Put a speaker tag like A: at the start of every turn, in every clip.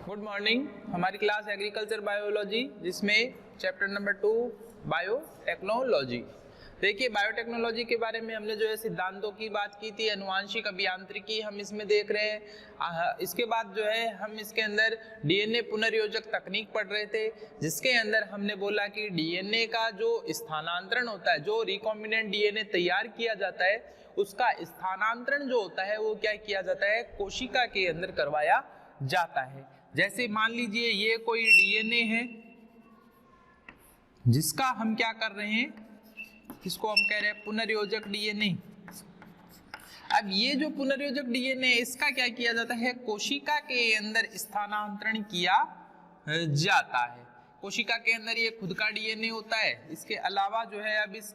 A: Good morning. हमारी class agriculture biology जिसमें chapter number 2 biotechnology. देखिए, बायोटेक्नोलॉजी के बारे में हमने जो है सिद्धांतों की बात की थी, अनुवांशिक अभियांत्रिकी हम इसमें देख रहे हैं। इसके बाद जो है हम इसके अंदर डीएनए पुनर्योजक तकनीक पढ़ रहे थे, जिसके अंदर हमने बोला कि डीएनए का जो स्थानांतरण होता है, जो रिकॉम्बिनेंट डीएनए तैयार किया जाता है, उसका स्थानांतरण जो होता है वो क्या किया जाता है, कोशिका के अंदर करवाया जाता है। जैसे मान लीजिए ये कोई डीएनए है जिसका हम क्या कर रहे हैं, इसको हम कह रहे हैं पुनर्योजक डीएनए। अब ये जो पुनर्योजक डीएनए, इसका क्या किया जाता है, कोशिका के अंदर स्थानांतरण किया जाता है। कोशिका के अंदर ये खुद का डीएनए होता है। इसके अलावा जो है अब इस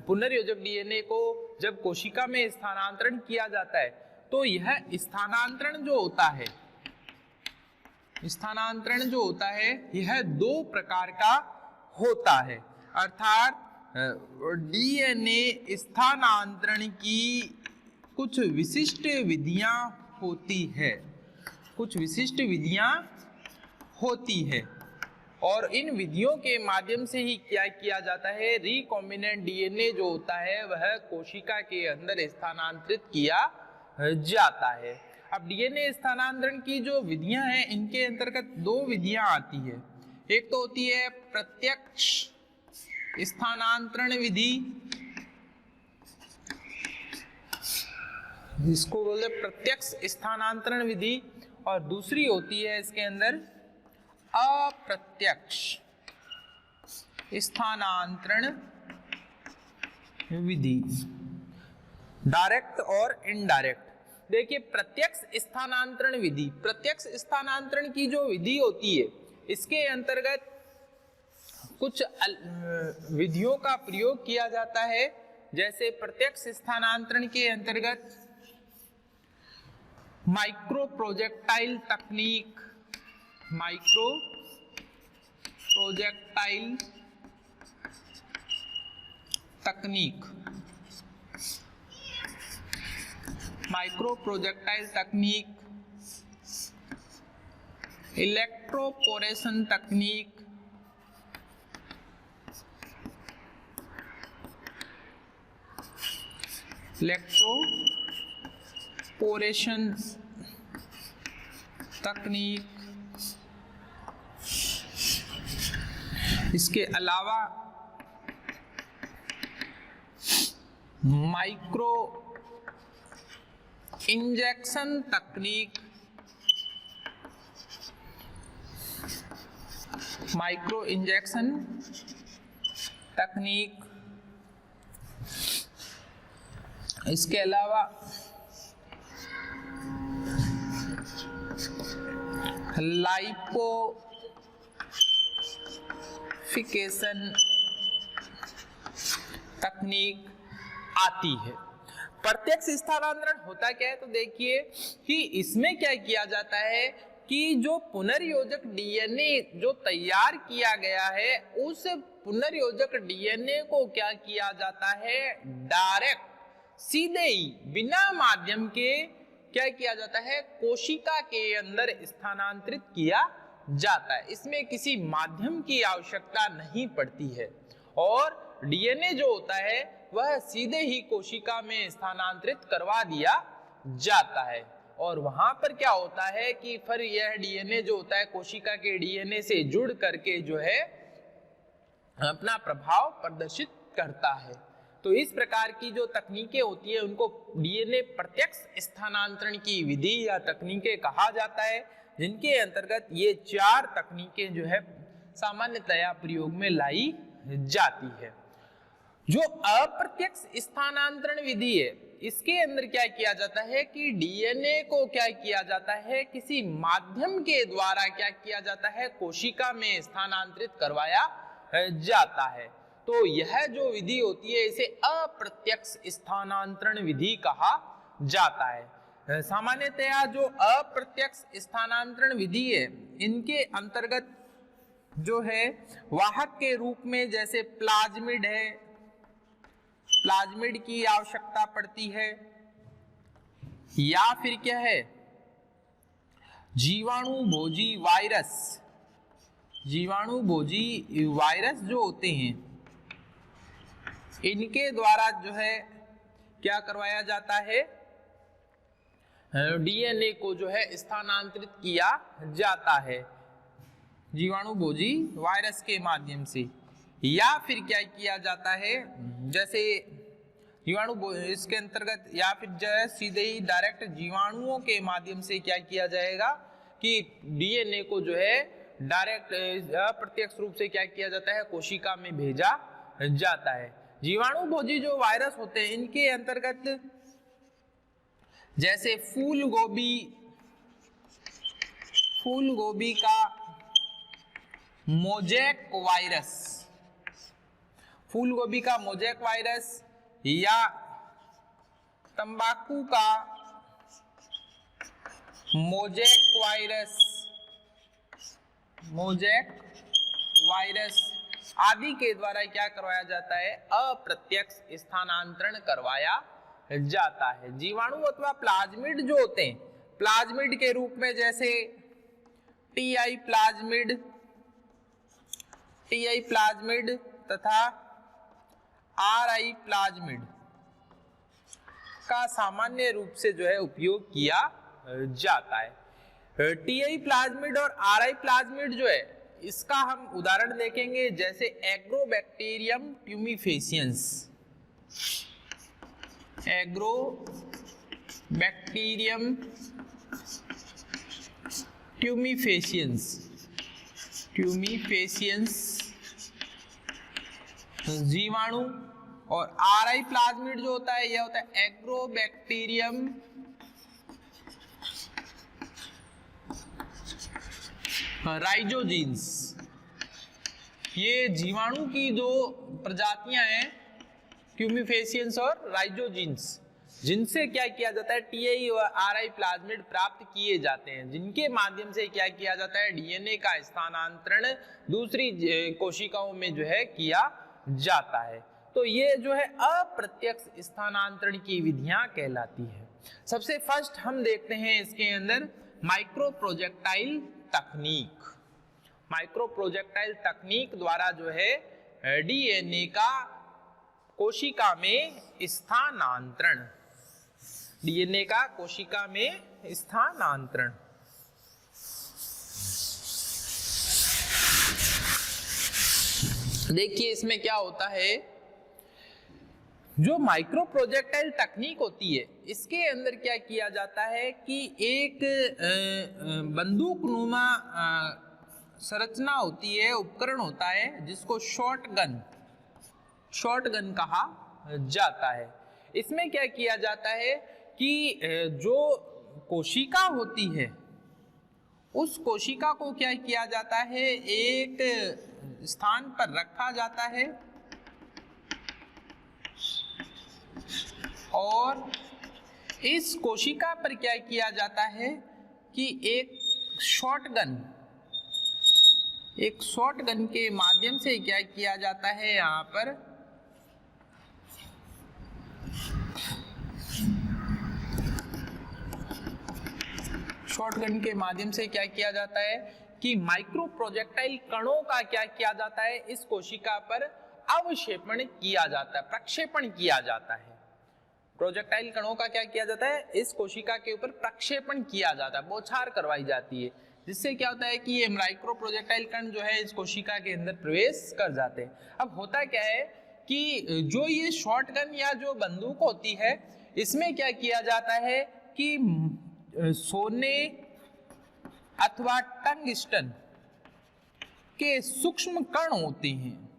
A: पुनर्योजक डीएनए को जब कोशिका में स्थानांतरण किया जाता है तो यह स्थानांतरण जो होता है, स्थानांतरण जो होता है यह दो प्रकार का होता है। अर्थात डीएनए स्थानांतरण की कुछ विशिष्ट विधियां होती है, कुछ विशिष्ट विधियां होती है, और इन विधियों के माध्यम से ही क्या किया जाता है, रिकॉम्बिनेंट डीएनए जो होता है वह कोशिका के अंदर स्थानांतरित किया जाता है। अब डीएनए स्थानांतरण की जो विधियां हैं, इनके अंतर्गत दो विधियां आती है। एक तो होती है प्रत्यक्ष स्थानांतरण विधि, जिसको बोलते हैं प्रत्यक्ष स्थानांतरण विधि, और दूसरी होती है इसके अंदर अप्रत्यक्ष स्थानांतरण विधि, डायरेक्ट और इनडायरेक्ट। देखिए, प्रत्यक्ष स्थानांतरण विधि, प्रत्यक्ष स्थानांतरण की जो विधि होती है, इसके अंतर्गत कुछ विधियों का प्रयोग किया जाता है। जैसे प्रत्यक्ष स्थानांतरण के अंतर्गत माइक्रो प्रोजेक्टाइल तकनीक, माइक्रो प्रोजेक्टाइल तकनीक, माइक्रो प्रोजेक्टाइल तकनीक, इलेक्ट्रोपोरेशन तकनीक, इलेक्ट्रोपोरेशन तकनीक, इसके अलावा माइक्रो इंजेक्शन तकनीक, माइक्रो इंजेक्शन तकनीक, इसके अलावा लाइपोफिकेशन तकनीक आती है। प्रत्यक्ष स्थानांतरण होता क्या है, तो देखिए कि इसमें क्या किया जाता है कि जो पुनर्योजक डीएनए जो तैयार किया गया है, उस पुनर्योजक डीएनए को क्या किया जाता है, डायरेक्ट सीधे ही बिना माध्यम के क्या किया जाता है, कोशिका के अंदर स्थानांतरित किया जाता है। इसमें किसी माध्यम की आवश्यकता नहीं पड़ती है, और डीएनए जो होता है वह सीधे ही कोशिका में स्थानांतरित करवा दिया जाता है। और वहां पर क्या होता है कि फिर यह डीएनए जो होता है कोशिका के डीएनए से जुड़ करके जो है अपना प्रभाव प्रदर्शित करता है। तो इस प्रकार की जो तकनीकें होती है उनको डीएनए प्रत्यक्ष स्थानांतरण की विधि या तकनीकें कहा जाता है, जिनके अंतर्गत ये चार तकनीकें जो है सामान्यतया प्रयोग में लाई जाती है। जो अप्रत्यक्ष स्थानांतरण विधि है, इसके अंदर क्या किया जाता है कि डीएनए को क्या किया जाता है, किसी माध्यम के द्वारा क्या किया जाता है, कोशिका में स्थानांतरित करवाया जाता है। तो यह जो विधि होती है इसे अप्रत्यक्ष स्थानांतरण विधि कहा जाता है। सामान्यतया जो अप्रत्यक्ष स्थानांतरण विधि है, इनके अंतर्गत जो है वाहक के रूप में जैसे प्लाज्मिड है, प्लाज्मिड की आवश्यकता पड़ती है, या फिर क्या है जीवाणु भोजी वायरस, जीवाणु भोजी वायरस जो होते हैं इनके द्वारा जो है क्या करवाया जाता है, डीएनए को जो है स्थानांतरित किया जाता है जीवाणु भोजी वायरस के माध्यम से। या फिर क्या किया जाता है, जैसे जीवाणु इसके अंतर्गत, या फिर जो है सीधे ही डायरेक्ट जीवाणुओं के माध्यम से क्या किया जाएगा कि डीएनए को जो है डायरेक्ट अप्रत्यक्ष रूप से क्या किया जाता है, कोशिका में भेजा जाता है। जीवाणु भोजी जो वायरस होते हैं इनके अंतर्गत जैसे फूल गोभी का मोजैक वायरस, फूल गोभी का मोजैक वायरस, या तंबाकू का मोजैक वायरस आदि के द्वारा क्या करवाया जाता है, अप्रत्यक्ष स्थानांतरण करवाया जाता है। जीवाणु अथवा प्लाज्मिड जो होते हैं, प्लाज्मिड के रूप में जैसे टीआई प्लाज्मिड तथा आरआई प्लाज्मिड का सामान्य रूप से जो है उपयोग किया जाता है। टीआई प्लाज्मिड और आरआई प्लाज्मिड जो है इसका हम उदाहरण देखेंगे, जैसे एग्रोबैक्टीरियम ट्यूमिफेसियंस, एग्रोबैक्टीरियम ट्यूमिफेसियंस जीवाणु, और आरआई प्लाज्मिड जो होता है यह होता है एग्रोबैक्टीरियम राइजोजीन्स। ये जीवाणु की जो प्रजातियां हैं ट्यूमिफेसियंस और राइजोजीन्स, जिनसे क्या किया जाता है, टीआई और आरआई प्लाज्मिड प्राप्त किए जाते हैं, जिनके माध्यम से क्या किया जाता है, डीएनए का स्थानांतरण दूसरी कोशिकाओं में जो है किया जाता है। तो ये जो है अप्रत्यक्ष स्थानांतरण की विधियां कहलाती है। सबसे फर्स्ट हम देखते हैं इसके अंदर माइक्रो प्रोजेक्टाइल तकनीक। माइक्रो प्रोजेक्टाइल तकनीक द्वारा जो है डीएनए का कोशिका में स्थानांतरण, डीएनए का कोशिका में स्थानांतरण। देखिए इसमें क्या होता है, जो माइक्रो प्रोजेक्टाइल तकनीक होती है इसके अंदर क्या किया जाता है कि एक बंदूकनुमा संरचना होती है, उपकरण होता है जिसको शॉटगन कहा जाता है। इसमें क्या किया जाता है कि जो कोशिका होती है उस कोशिका को क्या किया जाता है, एक स्थान पर रखा जाता है और इस कोशिका पर क्या किया जाता है कि एक शॉटगन के माध्यम से क्या किया जाता है, यहाँ पर शॉटगन के माध्यम से क्या किया जाता है कि माइक्रो प्रोजेक्टाइल कणों का क्या किया जाता है, इस कोशिका पर अवक्षेपण किया जाता है, प्रक्षेपण किया जाता है। प्रोजेक्टाइल कणों का क्या किया जाता है, इस कोशिका के ऊपर प्रक्षेपण किया जाता है, बौछार करवाई जाती है, जिससे क्या होता है कि ये माइक्रो प्रोजेक्टाइल कण जो है इस कोशिका के अंदर प्रवेश कर जाते हैं। अब होता क्या है कि जो ये शॉटगन या जो बंदूक होती है इसमें क्या किया जाता है कि सोने अथवा टंगस्टन के सूक्ष्म कण होते हैं,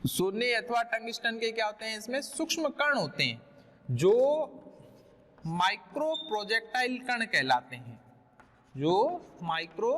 A: सोने अथवा टंगस्टन के क्या होते हैं, इसमें सूक्ष्म कण होते हैं जो माइक्रो प्रोजेक्टाइल कण कहलाते हैं, जो माइक्रो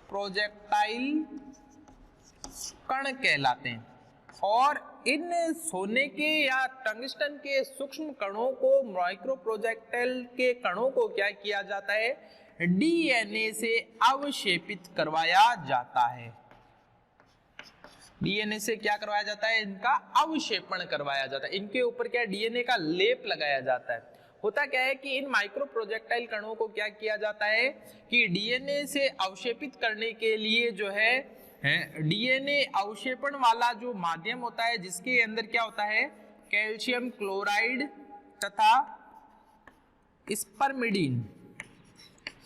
A: प्रोजेक्टाइल कण कहलाते हैं। और इन सोने के या टंगस्टन के सूक्ष्म कणों को, माइक्रो प्रोजेक्टाइल के कणों को क्या किया जाता है, डीएनए से अवक्षेपित करवाया जाता है। डीएनए से क्या करवाया जाता है, इनका अवक्षेपण करवाया जाता है, इनके ऊपर क्या डीएनए का लेप लगाया जाता है। होता क्या है कि इन माइक्रो प्रोजेक्टाइल कणों को क्या किया जाता है कि डीएनए से अवक्षेपित करने के लिए जो है डीएनए अवक्षेपण वाला जो माध्यम होता है, जिसके अंदर क्या होता है कैल्शियम क्लोराइड तथा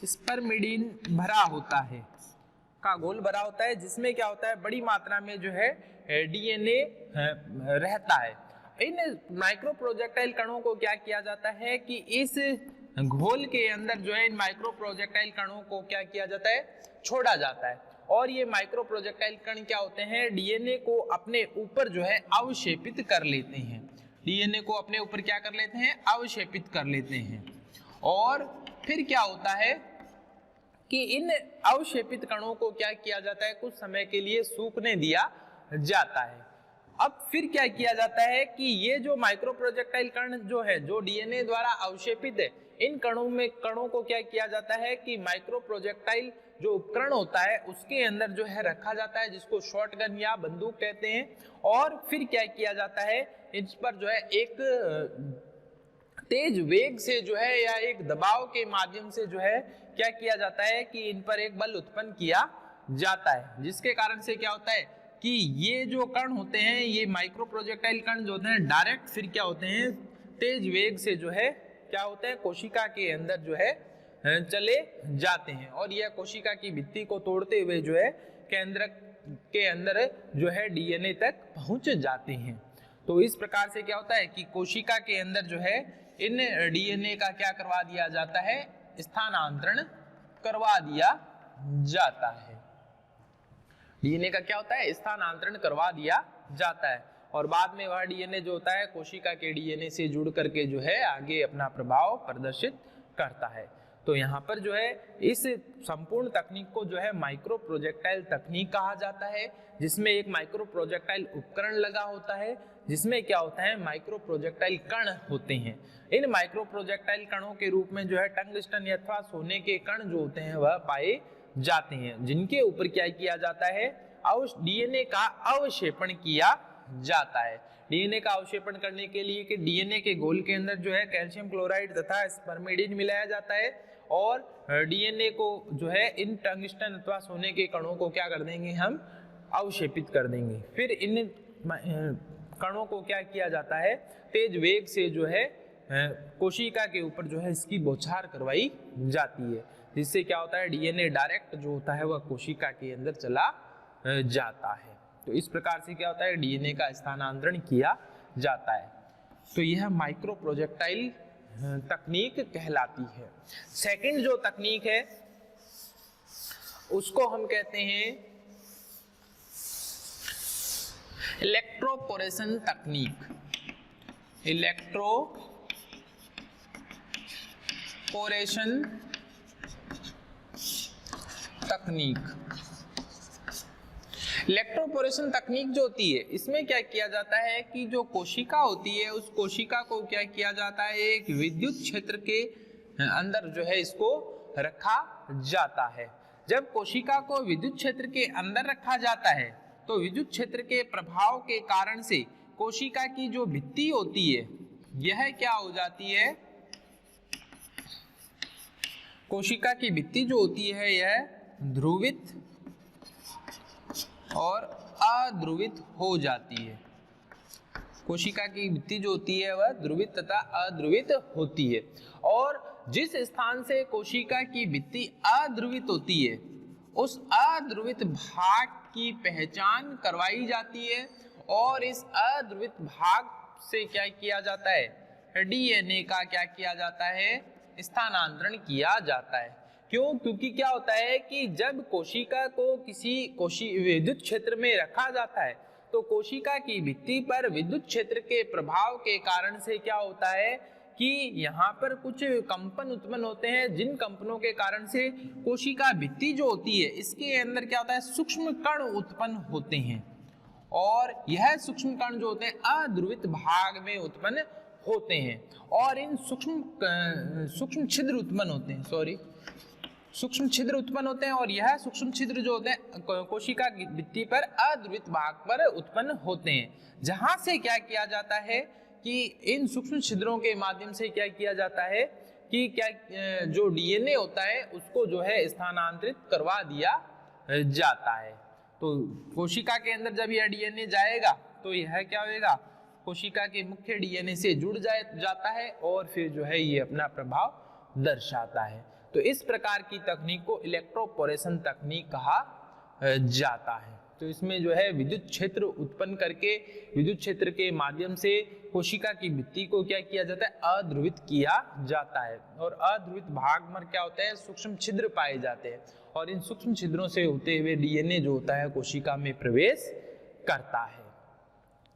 A: स्पर्मिडीन भरा होता है, का घोल भरा होता है, जिसमें क्या होता है बड़ी मात्रा में जो है डीएनए रहता है। इन माइक्रो प्रोजेक्टाइल कणों को क्या किया जाता है कि इस घोल के अंदर जो है इन माइक्रो प्रोजेक्टाइल कणों को क्या किया जाता है, छोड़ा जाता है। और ये माइक्रो प्रोजेक्टाइल कण क्या होते हैं, डीएनए को अपने ऊपर जो है अवक्षेपित कर लेते हैं, डीएनए को अपने ऊपर क्या कर लेते हैं, अवक्षेपित कर लेते हैं। और फिर क्या होता है कि इन अवक्षेपित कणों को क्या किया जाता है, कुछ समय के लिए सूखने दिया जाता है। अब फिर क्या किया जाता है कि ये जो माइक्रो प्रोजेक्टाइल कण जो है, जो डीएनए द्वारा अवक्षेपित है, इन कणों को क्या किया जाता है कि माइक्रो प्रोजेक्टाइल जो उपकरण होता है उसके अंदर जो है रखा जाता है, जिसको शॉटगन या बंदूक कहते हैं। और फिर क्या किया जाता है, इस पर जो है एक तेज वेग से जो है या एक दबाव के माध्यम से जो है क्या किया जाता है कि इन पर एक बल उत्पन्न किया जाता है, जिसके कारण से क्या होता है कि ये जो कण होते हैं, ये माइक्रो प्रोजेक्टाइल कण जो होते हैं डायरेक्ट फिर क्या होते हैं तेज वेग से जो है क्या होता है कोशिका के अंदर जो है चले जाते हैं, और यह कोशिका की भित्ति को तोड़ते हुए जो है केंद्रक के अंदर जो है डीएनए तक पहुंच जाते हैं। तो इस प्रकार से क्या होता है कि कोशिका के अंदर जो है इन डीएनए का क्या करवा दिया जाता है, स्थानांतरण करवा दिया जाता है। डीएनए का क्या होता है, स्थानांतरण करवा दिया जाता है, और बाद में वह डीएनए जो होता है कोशिका के डीएनए से जुड़ करके जो है आगे अपना प्रभाव प्रदर्शित करता है। तो यहाँ पर जो है इस संपूर्ण तकनीक को जो है माइक्रो प्रोजेक्टाइल तकनीक कहा जाता है, जिसमें एक माइक्रो प्रोजेक्टाइल उपकरण लगा होता है, जिसमें क्या होता है माइक्रो प्रोजेक्टाइल कण होते हैं। इन माइक्रो प्रोजेक्टाइल कणों के रूप में जो है टंगस्टन अथवा सोने के कण जो होते हैं वह पाए जाते हैं, जिनके ऊपर क्या किया जाता है, डीएनए का अवक्षेपण किया जाता है। डीएनए का अवक्षेपण करने के लिए कि डीएनए के घोल के अंदर जो है कैल्शियम क्लोराइड तथा स्पर्मिडीन मिलाया जाता है, और डीएनए को जो है इन टंगस्टन अथवा सोने के कणों को क्या कर देंगे, हम अवक्षेपित कर देंगे। फिर इन कणों को क्या किया जाता है, तेज वेग से जो है कोशिका के ऊपर जो है इसकी बौछार करवाई जाती है, जिससे क्या होता है डीएनए डायरेक्ट जो होता है वह कोशिका के अंदर चला जाता है। तो इस प्रकार से क्या होता है डीएनए का स्थानांतरण किया जाता है। तो यह माइक्रो प्रोजेक्टाइल तकनीक कहलाती है। सेकंड जो तकनीक है उसको हम कहते हैं इलेक्ट्रोपोरेशन तकनीक। इलेक्ट्रोपोरेशन तकनीक, इलेक्ट्रोपोरेशन तकनीक जो होती है इसमें क्या किया जाता है कि जो कोशिका होती है उस कोशिका को क्या किया जाता है, एक विद्युत क्षेत्र के अंदर जो है इसको रखा जाता है। जब कोशिका को विद्युत क्षेत्र के अंदर रखा जाता है तो विद्युत क्षेत्र के प्रभाव के कारण से कोशिका की जो भित्ति होती है यह क्या हो जाती है, कोशिका की भित्ति जो होती है यह ध्रुवित और अध्रुवित हो जाती है। कोशिका की भित्ति जो होती है वह ध्रुवित तथा अध्रुवित होती है, और जिस स्थान से कोशिका की भित्ति अध्रुवित होती है उस अध्रुवित भाग की पहचान करवाई जाती है, और इस अध्रुवित भाग से क्या किया जाता है, डीएनए का क्या किया जाता है, स्थानांतरण किया जाता है। क्यों? क्योंकि क्या होता है कि जब कोशिका को किसी विद्युत क्षेत्र में रखा जाता है तो कोशिका की भित्ति पर विद्युत क्षेत्र के प्रभाव के कारण से क्या होता है कि यहाँ पर कुछ कंपन उत्पन्न होते हैं, जिन कंपनों के कारण से कोशिका भित्ति जो होती है इसके अंदर क्या होता है, सूक्ष्म कण उत्पन्न होते हैं, और यह सूक्ष्म कण जो होते हैं अध्रुवित भाग में उत्पन्न होते हैं, और इन सूक्ष्म छिद्र उत्पन्न होते हैं, सूक्ष्म छिद्र उत्पन्न होते हैं, और यह सूक्ष्म छिद्र जो होते हैं कोशिका की भित्ति पर अध्रुवित भाग पर उत्पन्न होते हैं, जहां से क्या किया जाता है कि इन सूक्ष्म छिद्रों के माध्यम से क्या किया जाता है कि क्या जो डीएनए होता है उसको जो है स्थानांतरित करवा दिया जाता है। तो कोशिका के अंदर जब यह डीएनए जाएगा तो यह क्या होगा, कोशिका के मुख्य डीएनए से जुड़ जाता है और फिर जो है ये अपना प्रभाव दर्शाता है। तो इस प्रकार की तकनीक को इलेक्ट्रोपोरेशन तकनीक कहा जाता है। तो इसमें जो है विद्युत क्षेत्र उत्पन्न करके विद्युत क्षेत्र के माध्यम से कोशिका की भित्ति को क्या किया जाता है, अध्रुवित किया जाता है। और अध्रुवित भाग में क्या होता है, सूक्ष्म छिद्र पाए जाते हैं और इन सूक्ष्म छिद्रों से होते हुए डीएनए जो होता है कोशिका में प्रवेश करता है।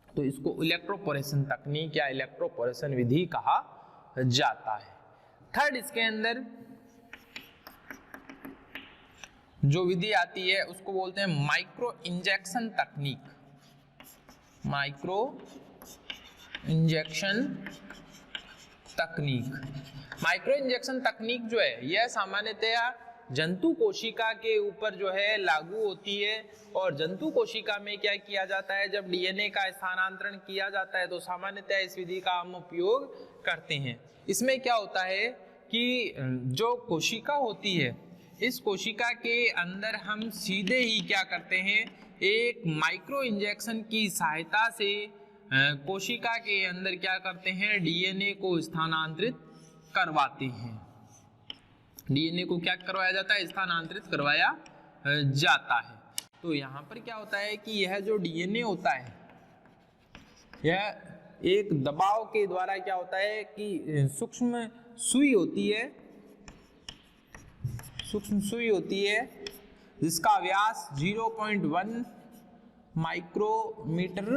A: तो इसको इलेक्ट्रोपोरेशन तकनीक या इलेक्ट्रोपोरेशन विधि कहा जाता है। थर्ड, इसके अंदर जो विधि आती है उसको बोलते हैं माइक्रो इंजेक्शन तकनीक। माइक्रो इंजेक्शन तकनीक, माइक्रो इंजेक्शन तकनीक जो है यह सामान्यतया जंतु कोशिका के ऊपर जो है लागू होती है। और जंतु कोशिका में क्या किया जाता है, जब डीएनए का स्थानांतरण किया जाता है तो सामान्यतया इस विधि का हम उपयोग करते हैं। इसमें क्या होता है कि जो कोशिका होती है, इस कोशिका के अंदर हम सीधे ही क्या करते हैं, एक माइक्रो इंजेक्शन की सहायता से कोशिका के अंदर क्या करते हैं, डीएनए को स्थानांतरित करवाते हैं। डीएनए को क्या करवाया जाता है, स्थानांतरित करवाया जाता है। तो यहाँ पर क्या होता है कि यह जो डीएनए होता है यह एक दबाव के द्वारा क्या होता है कि सूक्ष्म सुई होती है, सूक्ष्म सुई होती है जिसका व्यास 0.1 माइक्रोमीटर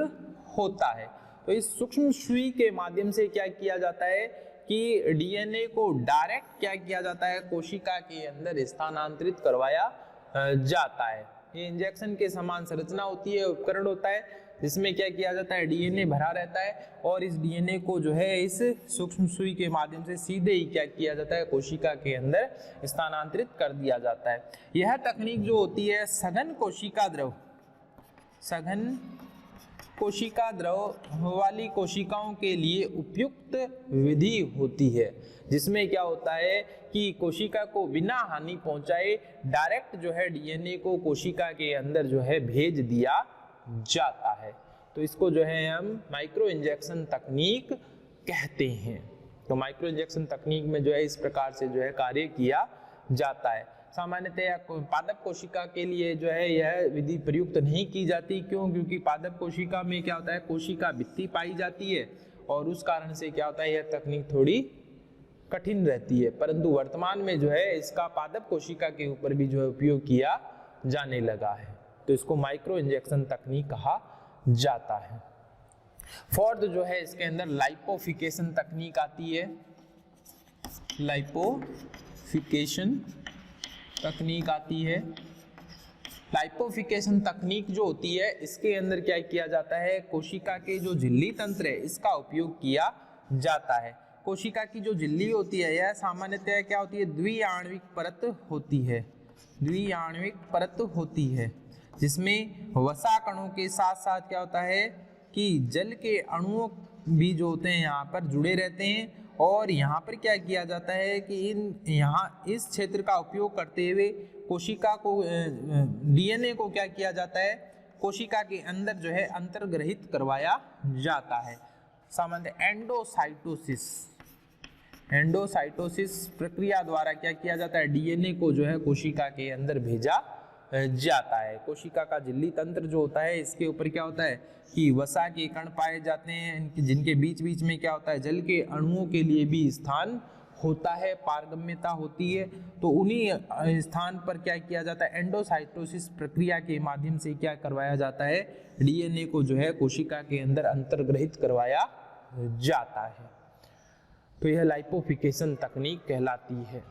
A: होता है। तो इस सूक्ष्म सुई के माध्यम से क्या किया जाता है कि डीएनए को डायरेक्ट क्या किया जाता है, कोशिका के अंदर स्थानांतरित करवाया जाता है। ये इंजेक्शन के समान संरचना होती है, उपकरण होता है जिसमें क्या किया जाता है, डीएनए भरा रहता है और इस डीएनए को जो है इस सूक्ष्म सुई के माध्यम से सीधे ही क्या किया जाता है, कोशिका के अंदर स्थानांतरित कर दिया जाता है। यह तकनीक जो होती है सघन कोशिका द्रव, सघन कोशिका द्रव वाली कोशिकाओं के लिए उपयुक्त विधि होती है, जिसमें क्या होता है कि कोशिका को बिना हानि पहुंचाए डायरेक्ट जो है डीएनए को कोशिका के अंदर जो है भेज दिया जाता है। तो इसको जो है हम माइक्रो इंजेक्शन तकनीक कहते हैं। तो माइक्रो इंजेक्शन तकनीक में जो है इस प्रकार से जो है कार्य किया जाता है। सामान्यतया पादप कोशिका के लिए जो है यह विधि प्रयुक्त नहीं की जाती। क्यों? क्योंकि पादप कोशिका में क्या होता है, कोशिका भित्ति पाई जाती है और उस कारण से क्या होता है, यह तकनीक थोड़ी कठिन रहती है। परंतु वर्तमान में जो है इसका पादप कोशिका के ऊपर भी जो है उपयोग किया जाने लगा है। तो इसको माइक्रो इंजेक्शन तकनीक कहा जाता है। फोर्थ जो है इसके अंदर लाइपोफिकेशन तकनीक आती है। लाइपोफिकेशन तकनीक आती है। लाइपोफिकेशन तकनीक जो होती है इसके अंदर क्या किया जाता है, कोशिका के जो झिल्ली तंत्र है इसका उपयोग किया जाता है। कोशिका की जो झिल्ली होती है यह सामान्यतः क्या होती है, द्विआण्विक परत होती है। द्विआण्विक परत होती है जिसमें वसा कणों के साथ साथ क्या होता है कि जल के अणुओं भी जो होते हैं यहाँ पर जुड़े रहते हैं। और यहाँ पर क्या किया जाता है कि इस क्षेत्र का उपयोग करते हुए कोशिका को डीएनए को क्या किया जाता है, कोशिका के अंदर जो है अंतर्ग्रहित करवाया जाता है। सामान्य एंडोसाइटोसिस प्रक्रिया द्वारा क्या किया जाता है, डीएनए को जो है कोशिका के अंदर भेजा जाता है। कोशिका का झिल्ली तंत्र जो होता है इसके ऊपर क्या होता है कि वसा के कण पाए जाते हैं, जिनके बीच बीच में क्या होता है, जल के अणुओं के लिए भी स्थान होता है, पारगम्यता होती है। तो उन्हीं स्थान पर क्या किया जाता है, एंडोसाइटोसिस प्रक्रिया के माध्यम से क्या करवाया जाता है, डीएनए को जो है कोशिका के अंदर अंतर्ग्रहित करवाया जाता है। तो यह लाइपोफिकेशन तकनीक कहलाती है।